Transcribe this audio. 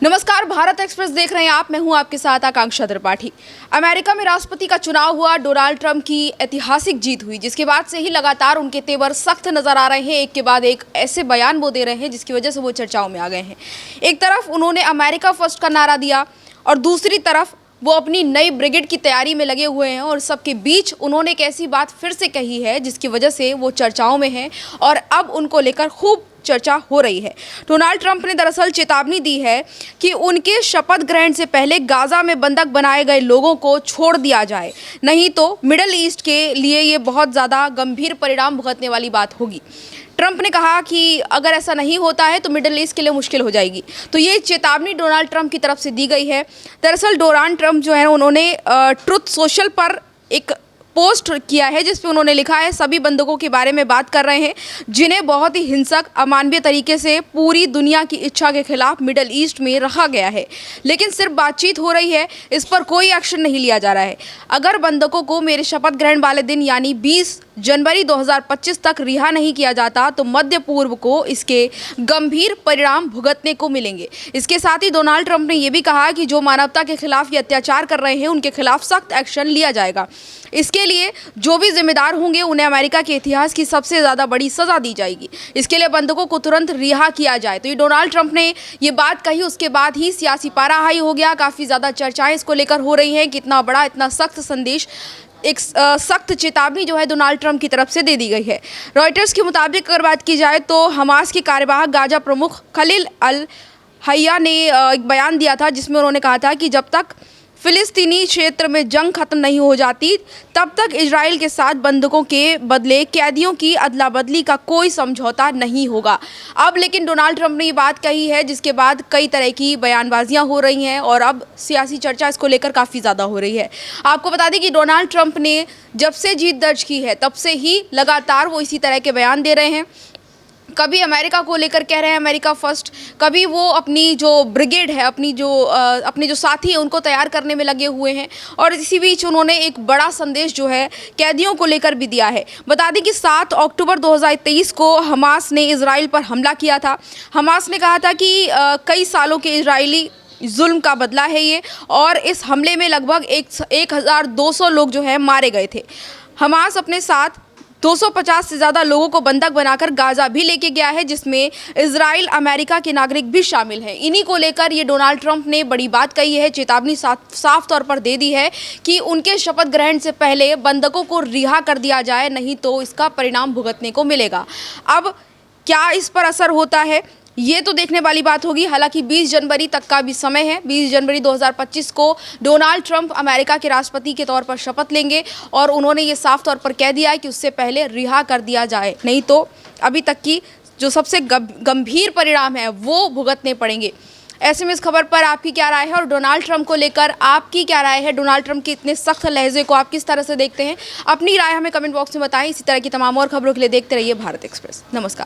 नमस्कार, भारत एक्सप्रेस देख रहे हैं आप। मैं हूं आपके साथ आकांक्षा त्रिपाठी। अमेरिका में राष्ट्रपति का चुनाव हुआ, डोनाल्ड ट्रंप की ऐतिहासिक जीत हुई, जिसके बाद से ही लगातार उनके तेवर सख्त नजर आ रहे हैं। एक के बाद एक ऐसे बयान वो दे रहे हैं जिसकी वजह से वो चर्चाओं में आ गए हैं। एक तरफ उन्होंने अमेरिका फर्स्ट का नारा दिया और दूसरी तरफ वो अपनी नई ब्रिगेड की तैयारी में लगे हुए हैं और सबके बीच उन्होंने एक ऐसी बात फिर से कही है जिसकी वजह से वो चर्चाओं में हैं और अब उनको लेकर खूब चर्चा हो रही है। डोनाल्ड ट्रंप ने दरअसल चेतावनी दी है कि उनके शपथ ग्रहण से पहले गाजा में बंधक बनाए गए लोगों को छोड़ दिया जाए, नहीं तो मिडिल ईस्ट के लिए ये बहुत ज़्यादा गंभीर परिणाम भुगतने वाली बात होगी। ट्रंप ने कहा कि अगर ऐसा नहीं होता है तो मिडिल ईस्ट के लिए मुश्किल हो जाएगी। तो ये चेतावनी डोनाल्ड ट्रंप की तरफ से दी गई है। दरअसल डोनाल्ड ट्रंप जो है उन्होंने ट्रुथ सोशल पर एक पोस्ट किया है जिसपे उन्होंने लिखा है, सभी बंधकों के बारे में बात कर रहे हैं जिन्हें बहुत ही हिंसक अमानवीय तरीके से पूरी दुनिया की इच्छा के खिलाफ मिडिल ईस्ट में रखा गया है, लेकिन सिर्फ बातचीत हो रही है, इस पर कोई एक्शन नहीं लिया जा रहा है। अगर बंधकों को मेरे शपथ ग्रहण वाले दिन यानी 20 जनवरी 2025 तक रिहा नहीं किया जाता तो मध्य पूर्व को इसके गंभीर परिणाम भुगतने को मिलेंगे। इसके साथ ही डोनाल्ड ट्रंप ने यह भी कहा कि जो मानवता के खिलाफ ये अत्याचार कर रहे हैं उनके खिलाफ सख्त एक्शन लिया जाएगा। इसके लिए जो भी जिम्मेदार होंगे उन्हें अमेरिका के इतिहास की सबसे ज़्यादा बड़ी सज़ा दी जाएगी। इसके लिए बंधकों को तुरंत रिहा किया जाए। तो ये डोनाल्ड ट्रंप ने ये बात कही, उसके बाद ही सियासी पारा हाई हो गया। काफ़ी ज़्यादा चर्चाएं इसको लेकर हो रही हैं कि इतना बड़ा, इतना सख्त संदेश, एक सख्त चेतावनी जो है डोनाल्ड ट्रंप की तरफ से दे दी गई है। रॉयटर्स के मुताबिक अगर बात की जाए तो हमास के कार्यवाहक गाजा प्रमुख खलील अल हैया ने एक बयान दिया था जिसमें उन्होंने कहा था कि जब तक फिलिस्तीनी क्षेत्र में जंग खत्म नहीं हो जाती तब तक इजराइल के साथ बंधकों के बदले कैदियों की अदला बदली का कोई समझौता नहीं होगा। अब लेकिन डोनाल्ड ट्रंप ने ये बात कही है जिसके बाद कई तरह की बयानबाजियां हो रही हैं और अब सियासी चर्चा इसको लेकर काफ़ी ज़्यादा हो रही है। आपको बता दें कि डोनाल्ड ट्रंप ने जब से जीत दर्ज की है तब से ही लगातार वो इसी तरह के बयान दे रहे हैं। कभी अमेरिका को लेकर कह रहे हैं अमेरिका फर्स्ट, कभी वो अपनी जो ब्रिगेड है, अपने जो साथी हैं उनको तैयार करने में लगे हुए हैं और इसी बीच उन्होंने एक बड़ा संदेश जो है कैदियों को लेकर भी दिया है। बता दें कि 7 अक्टूबर 2023 को हमास ने इजराइल पर हमला किया था। हमास ने कहा था कि कई सालों के इजरायली जुल्म का बदला है ये, और इस हमले में लगभग 1200 लोग जो है मारे गए थे। हमास अपने साथ 250 से ज़्यादा लोगों को बंधक बनाकर गाजा भी लेके गया है जिसमें इजराइल, अमेरिका के नागरिक भी शामिल हैं। इन्हीं को लेकर ये डोनाल्ड ट्रंप ने बड़ी बात कही है, चेतावनी साफ तौर पर दे दी है कि उनके शपथ ग्रहण से पहले बंधकों को रिहा कर दिया जाए, नहीं तो इसका परिणाम भुगतने को मिलेगा। अब क्या इस पर असर होता है ये तो देखने वाली बात होगी। हालांकि 20 जनवरी तक का भी समय है। 20 जनवरी 2025 को डोनाल्ड ट्रंप अमेरिका के राष्ट्रपति के तौर पर शपथ लेंगे और उन्होंने ये साफ तौर पर कह दिया है कि उससे पहले रिहा कर दिया जाए, नहीं तो अभी तक की जो सबसे गंभीर परिणाम है वो भुगतने पड़ेंगे। ऐसे में इस खबर पर आपकी क्या राय है और डोनाल्ड ट्रंप को लेकर आपकी क्या राय है? डोनाल्ड ट्रंप के इतने सख्त लहजे को आप किस तरह से देखते हैं? अपनी राय हमें कमेंट बॉक्स में बताएं। इसी तरह की तमाम और खबरों के लिए देखते रहिए भारत एक्सप्रेस। नमस्कार।